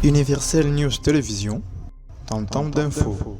Universel News Télévision, temps d'info.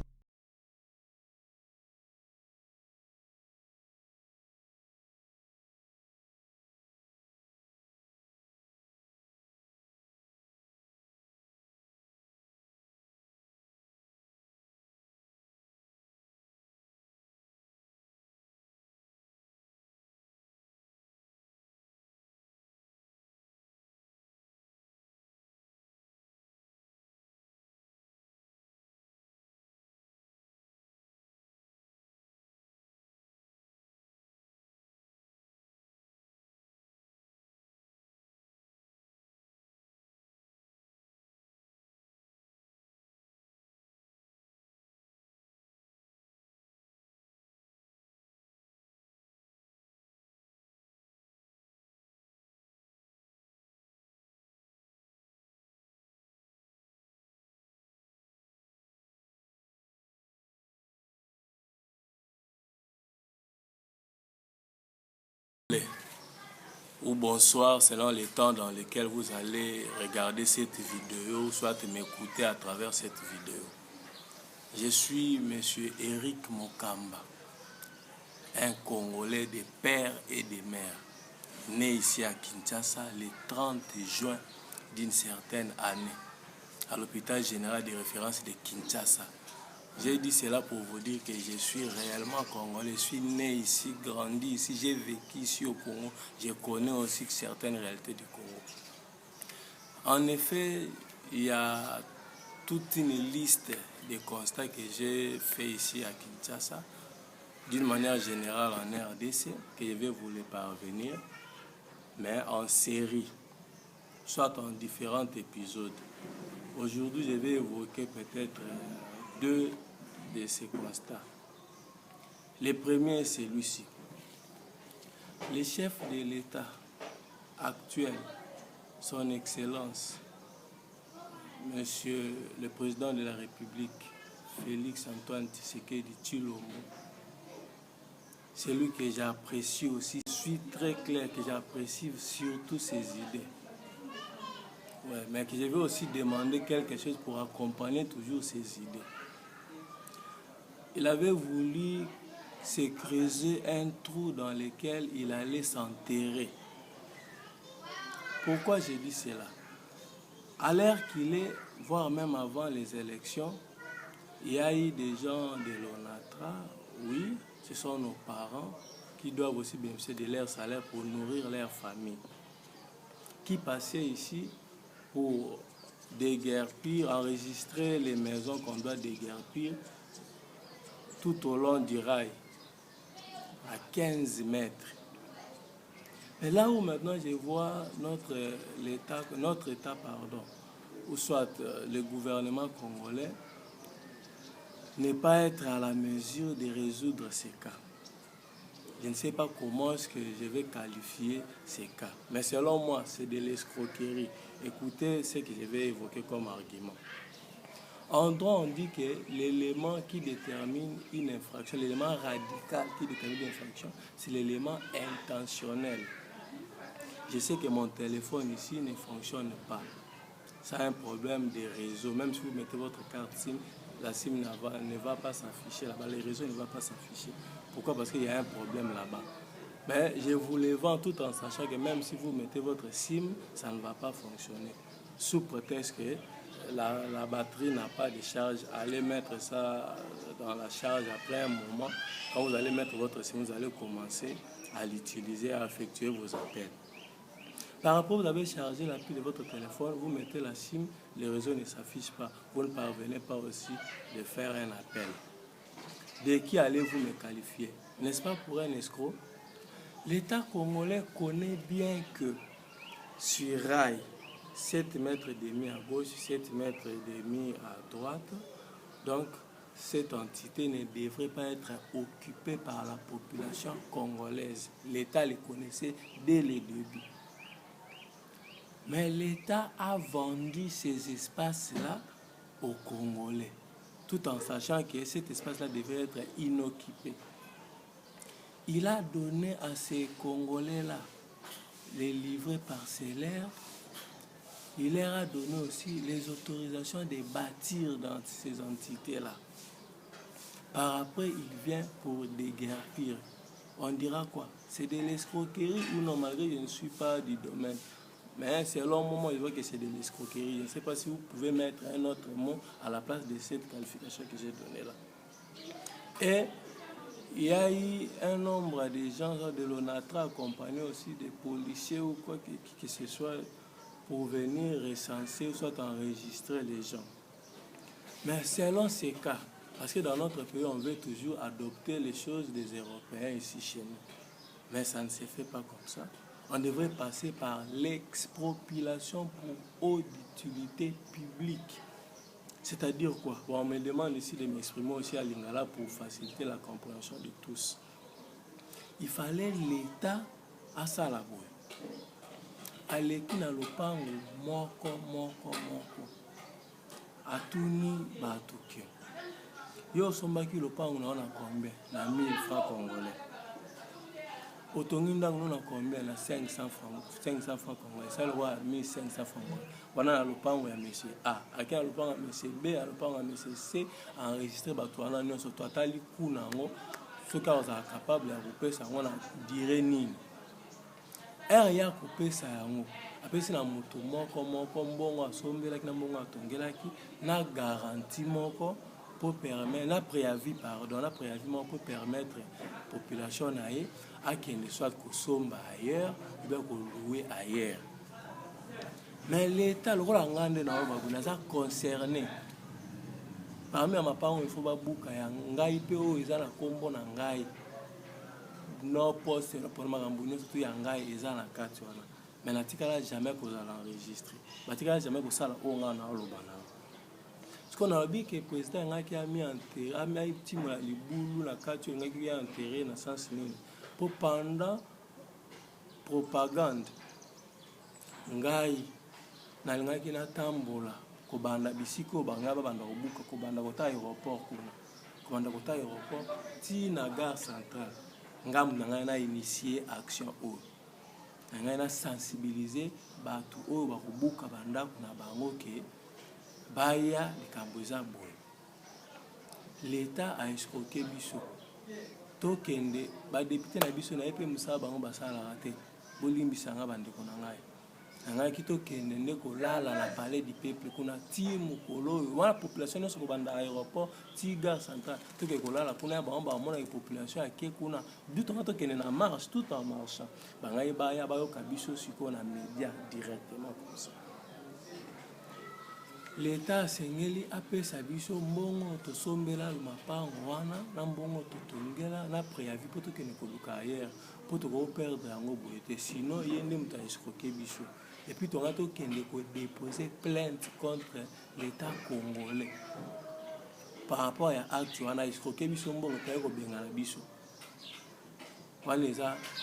Ou bonsoir selon les temps dans lesquels vous allez regarder cette vidéo, soit m'écouter à travers cette vidéo. Je suis Monsieur Eric Mokamba, un Congolais de père et de mère, né ici à Kinshasa le 30 juin d'une certaine année, à l'hôpital général de référence de Kinshasa. J'ai dit cela pour vous dire que je suis réellement congolais. Je suis né ici, grandi ici, j'ai vécu ici au Congo. Je connais aussi certaines réalités du Congo. En effet, il y a toute une liste de constats que j'ai fait ici à Kinshasa, d'une manière générale en RDC, que je vais vous les parvenir, mais en série, soit en différents épisodes. Aujourd'hui, je vais évoquer peut-être deux de ces constats. Le premier, c'est celui-ci. Le chef de l'État actuel, son Excellence, Monsieur le Président de la République, Félix Antoine Tshisekedi Tshilombo, celui que j'apprécie aussi, je suis très clair que j'apprécie surtout ses idées. Ouais, mais que je vais aussi demander quelque chose pour accompagner toujours ses idées. Il avait voulu se creuser un trou dans lequel il allait s'enterrer. Pourquoi j'ai dit cela? À l'heure qu'il est, voire même avant les élections, il y a eu des gens de l'ONATRA, oui, ce sont nos parents qui doivent aussi bénéficier de leur salaire pour nourrir leur famille, qui passaient ici pour déguerpir, enregistrer les maisons qu'on doit déguerpir tout au long du rail, à 15 mètres. Et là où maintenant je vois notre État, ou soit le gouvernement congolais, ne pas être à la mesure de résoudre ces cas. Je ne sais pas comment est-ce que je vais qualifier ces cas. Mais selon moi, c'est de l'escroquerie. Écoutez ce que je vais évoquer comme argument. En droit, on dit que l'élément qui détermine une infraction, l'élément radical qui détermine une infraction, c'est l'élément intentionnel. Je sais que mon téléphone ici ne fonctionne pas. Ça a un problème de réseau. Même si vous mettez votre carte SIM, la SIM ne va pas s'afficher là-bas. Le réseau ne va pas s'afficher. Pourquoi? Parce qu'il y a un problème là-bas. Mais je vous le vends tout en sachant que même si vous mettez votre SIM, ça ne va pas fonctionner. Sous prétexte que la batterie n'a pas de charge. Allez mettre ça dans la charge après un moment. Quand vous allez mettre votre SIM, vous allez commencer à l'utiliser, à effectuer vos appels. Par rapport, vous avez chargé la pile de votre téléphone, vous mettez la SIM, le réseau ne s'affiche pas. Vous ne parvenez pas aussi de faire un appel. De qui allez-vous me qualifier? N'est-ce pas pour un escroc? L'État congolais connaît bien que sur rail, 7 mètres et demi à gauche, 7 mètres et demi à droite, donc cette entité ne devrait pas être occupée par la population congolaise. L'État le connaissait dès le début. Mais l'État a vendu ces espaces-là aux Congolais, tout en sachant que cet espace-là devait être inoccupé. Il a donné à ces Congolais-là les livrets parcellaires. il leur a donné aussi les autorisations de bâtir dans ces entités-là. Par après, il vient pour déguerpir. On dira quoi? C'est de l'escroquerie ou non, malgré que je ne suis pas du domaine. Mais selon moi, je vois que c'est de l'escroquerie. Je ne sais pas si vous pouvez mettre un autre mot à la place de cette qualification que j'ai donnée là. Et il y a eu un nombre de gens de l'ONATRA accompagnés aussi des policiers ou quoi que ce soit pour venir recenser ou soit enregistrer les gens. Mais selon ces cas, parce que dans notre pays, on veut toujours adopter les choses des Européens ici chez nous. Mais ça ne se fait pas comme ça. On devrait passer par l'expropriation pour haute utilité publique. C'est-à-dire quoi? Bon, on me demande ici de m'exprimer aussi à Lingala pour faciliter la compréhension de tous. Il fallait l'État à Salaboué. Aleki na lopango moko. Atuni batukio. Yo sombaki lopango na ona combien? Na 1000 francs congolais. Otonginda na combien? Na 500 francs. 500 francs congolais. Ça le voit 1500 francs. Wana na lopango ya monsieur A. Aki na lopango ya monsieur B, na lopango ya monsieur C, enregistrer bato wana nyonso to atali kuna ngo. Soki ozala capable ya kopesa ngo na dire nini. Ya kopesa yango. Apesi na moto moko mbongo asombelaki na mbongo atongelaki na garantie moko pour permettre na préavis moko pour permettre population na ye akende soit kosomba ailleurs ou bien louer ailleurs. Mais l'État le rôle ngande na bakuna ça concerné. Parmi ma mapango il faut babuka ya ngai pe o ezala kombo na ngai. No poste pour makambo nyonso ya ngai ezala kati wana. Mais natikala jamais qu'on a enregistré. Natikala jamais qu'on sala onga na olobana. Ce qu'on a dit que le président ngaki a mis enterré, a mis petit mola libulu na kati ngaki a enterré na sens nini. Pour pendant propagande ngai na ngaki na tambola ko banda bisiko banga banda obuka ko banda kota aéroport kuna. Ko banda kota aéroport ti na gare centrale. Ngam na ngai na initier action o. Ngai na sensibiliser batu oyo bakobuka bandako na bango ke baya likambo eza boye. L'État a escroqué biso. Tokende ba député na biso na epe musala bango basala te. Bolimbisa nga bandeko na ngai. Ngai ki tokende ndeko lala na palais du peuple kuna ti mukolo wana population nyonso ko banda aéroport ti gare centrale toke kolala kuna ya bango bamona la population ake kuna du tonga tokende na marche tout en marchant bangai baya bayoka biso siko na média directement comme ça. L'État sengeli apesa biso mbongo tosombela mapango wana na mbongo totongela na préavis po tokende koluka ailleurs po toko perdre yango boye te sinon yende muta escroquer biso. Et puis, on a déposé plainte contre l'État congolais. Par rapport à l'acte, on a escroqué biso mbongo taye ko bengana biso. Voilà le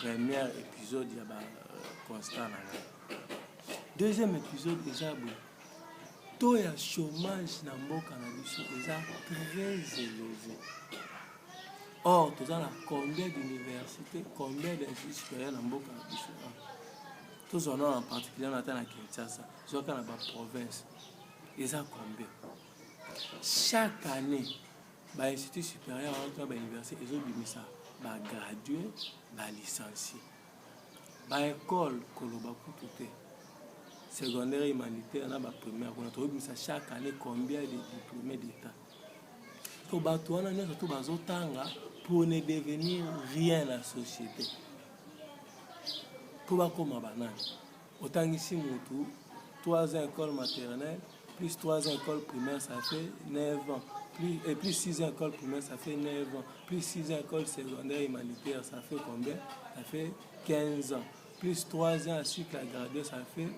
premier épisode ya ba constat na. Deuxième épisode déjà bon. Taux ya chômage na mboka na biso est très élevé. Or, tu as combien d'universités, combien d'instituts supérieurs na mboka na biso? Tous en ont en particulier dans la Kinshasa, dans la province. Ils ont combien? Chaque année, l'Institut supérieur à l'université, ils ont mis ça. Gradué, licencié. L'école, secondaire humanitaire, primaire, on a mis ça chaque année combien de diplômés d'État. Pour pour ne devenir rien à la société. Pour comme banane. Autant ici, 3 ans école maternelle, plus 3 ans école primaire, ça fait 9 ans. Et plus 6 ans école primaire, ça fait 9 ans. Plus 6 ans école secondaire humanitaire, ça fait combien? Ça fait 15 ans. Plus 3 ans à cycle à graduer, ça fait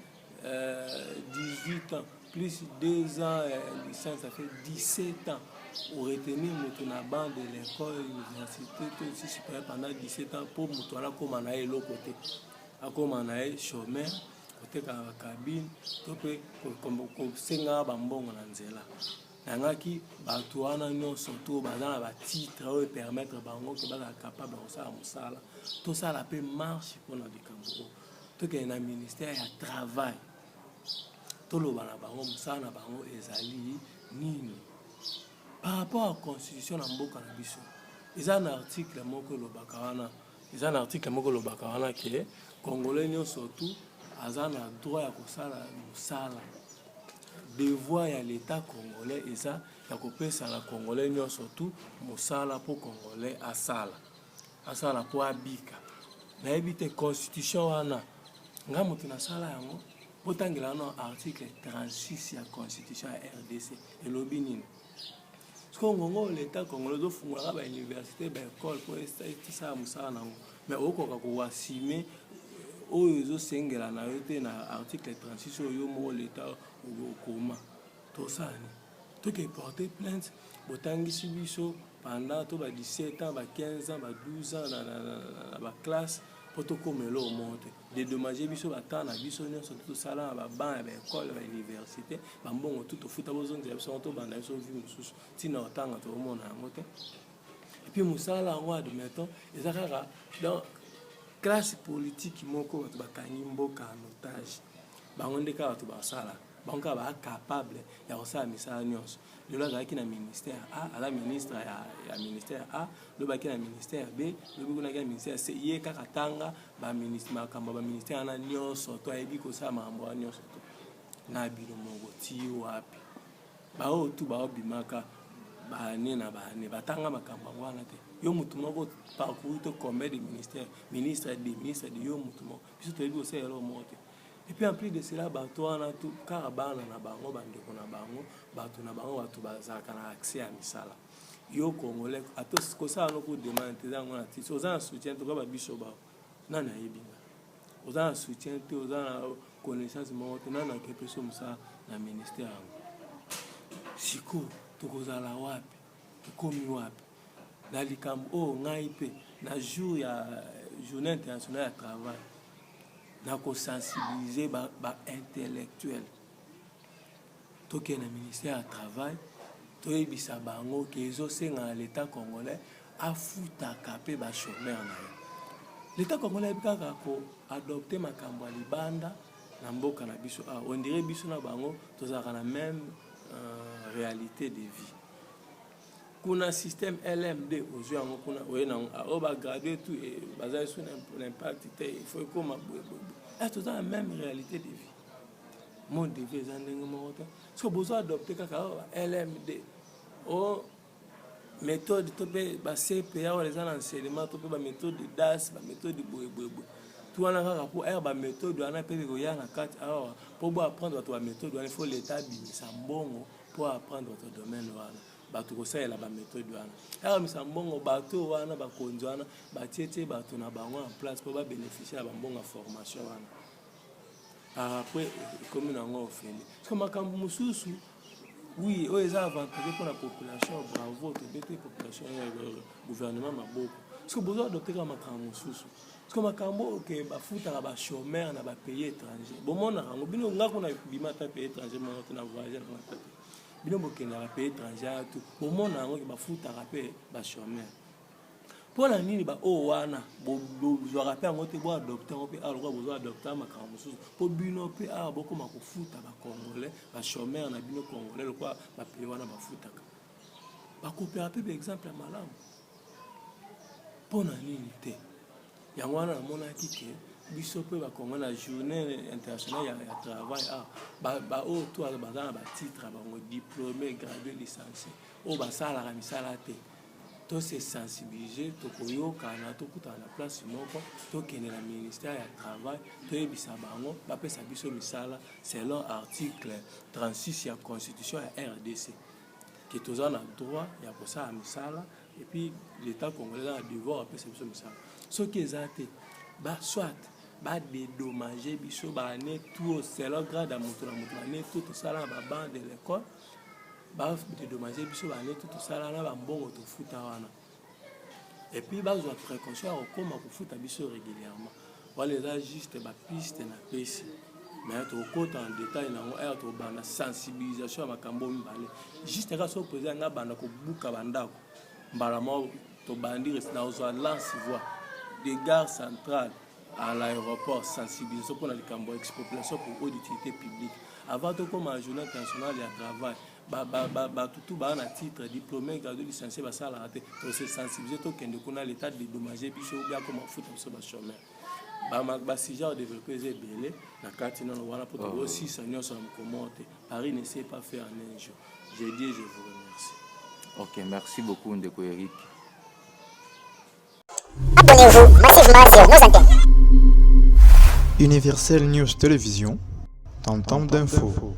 18 ans. Plus 2 ans licence, ça fait 17 ans. Pour retenir la bande de l'école, l'université, tout aussi supérieur pendant 17 ans pour moutouala comme on a l'autre côté. Comme on a chômeur, côté cabine, tout peut comme senga bambongo na nzela. Nangaki batuana nyo surtout bazana ba titre permettre bango que baza capable de ça musala. Tout ça la peut marche pour na dikambo. Tout que na ministère ya travail. toloba na bango mosala na bango ezali nini par rapport à la constitution na mboka na biso. Eza un article moko lobaka wana, eza un article moko lobaka wana ke congolais nyonso surtout aza na droit ya kosala mosala. Devoir ya l'état congolais eza ya kopesa na congolais nyonso surtout mosala po congolais asala po abika. Na ebite constitution wana nga moto na sala yango botangela na article 36 ya constitution ya RDC elobi nini. Congo l'état congolais do fungula ba université ba école pour ça musala nango mais okoka ko assumer oyo zo sengela na yote na article 36 oyo mo l'état okoma to sani to ke porter plainte botangisi biso pendant to ba 17 ans ba 15 ans ba 12 ans na ba classe poto komelo monte dédommager biso batana biso nyonso tout sala ba ban ba école ba université ba mbongo tout futa bozongi biso to banda biso vi mususu tina otanga to mona ngote et puis musala ngo admettons ezaka dans classe politique moko bato bakangi mboka en otage bango ndeka bato basala bango ba capable ya kosala misala nyonso lelo azalaki na ministère A ala ministre ya ministère A lobaki na ministère B lobiki na ministère C ye kaka tanga ba ministre makambo ba ministère na nyonso to ayebi kosala makambo ya nyonso to na bino mongo ti wapi ba o tu ba obimaka ba ne na ba ne batanga makambo wana te yo mutu moko parcours to combien de ministère ministre de yo mutu moko biso to yebi kosala elo mote. Et puis en plus de cela, bato wana tout karabana na bango bandeko na bango, bato na bango bato bazaka na accès à misala. Yo congolais atos ko ça no ko demande zango na ti. Oza soutien to ba biso ba. Na na yebinga. Oza soutien te oza connaissance mo te na ke peso musa na ministère. Siko to ko za la wapi? To komi wapi? Na likambo o ngai pe na jour ya journée internationale du travail. Na ko sensibiliser ba intellectuel to ke na ministère du travail to ebisa bango ke ezo senga l'état congolais afuta kapé ba chômeur na yo. L'état congolais bikaka ko adopter makambo ya libanda na mboka na biso on dirait biso na bango tozaka na même réalité de vie. Kuna système LMD aux yango kuna oyena o ba graduer tout et bazali sur l'impact il faut comme est tout dans la même réalité de vie. Mon de vie zandenge mota parce que besoin adopter kaka LMD o méthode to be ba CPA ou les enseignements to be ba méthode de DAS ba méthode de boye tout wana kaka pour ba méthode wana pe ko ya na kati pour apprendre votre méthode il faut l'état bimisa mbongo pour apprendre votre domaine wana. Bato ko saela ba méthode wana alors misa mbongo bato wana ba konzo wana ba tietie bato na bango en place pour ba bénéficier à ba mbongo formation wana après comme na ngo ofeli comme makambo mususu oui o eza avantage pour la population bravo to bete population gouvernement maboko parce que besoin adopter comme makambo mususu parce que makambo ke ba futa ba chômeur na ba pays étranger bon mona ngo bino ngako na bimata pays étranger mo na voyager na bino bokenda ba pays étranger tout au monde nango ba futa rapé ba chômeur pour la nini ba o wana bo rapé ngo te bo adopter ngo pe aloko bo adopter makambo mususu po bino pe boko makofuta ba congolais ba chômeur na bino congolais le quoi ba pays wana ba futa ba coopérer par exemple à malamu pour la nini te yango wana mona kike biso pe ba Congo na journée internationale ya travail ba o to ba za ba titre ba ngo diplômé gradué licencié o ba sala ka misala te to se sensibiliser to koyoka na to kuta na place moko to kene na ministère ya travail to ebisa bango ba pesa biso misala selon article 36 ya constitution ya RDC que tous en droit ya kosala misala et puis l'état congolais a devoir pesa biso misala ce qui est até ba soit ba dédommager biso ba ne tout c'est le grade à moto ne tout ça là ba bande de l'école ba dédommager biso ba ne tout ça là ba mbongo to futa wana et puis ba zo précaution au comment ko futa biso régulièrement wala les juste ba piste na pesi mais to côté en détail na on to bana sensibilisation makambo mbale juste ka so poser nga bana ko buka bandako mbala mo to bandir na zo lance voix des gares centrales à l'aéroport, sensibilisation pour la expopulation pour l'utilité publique. Avant tout, comme un journée internationale, il y a travail. Tout a un titre diplômé, gradué, licencié, ça a raté. Donc, c'est sensibiliser tout le monde à l'état de dédommager, puis c'est bien comment foutre sur le chômeur. Si j'ai développé les bélés, la carte non voilà pour tout aussi seigneur sur la commande. Paris ne sait pas faire en un jour. J'ai dit, je vous remercie. Ok, merci beaucoup Ndeko Eric. Abonnez-vous massivement sur nos antennes. Universel News Télévision, dans le temps d'info.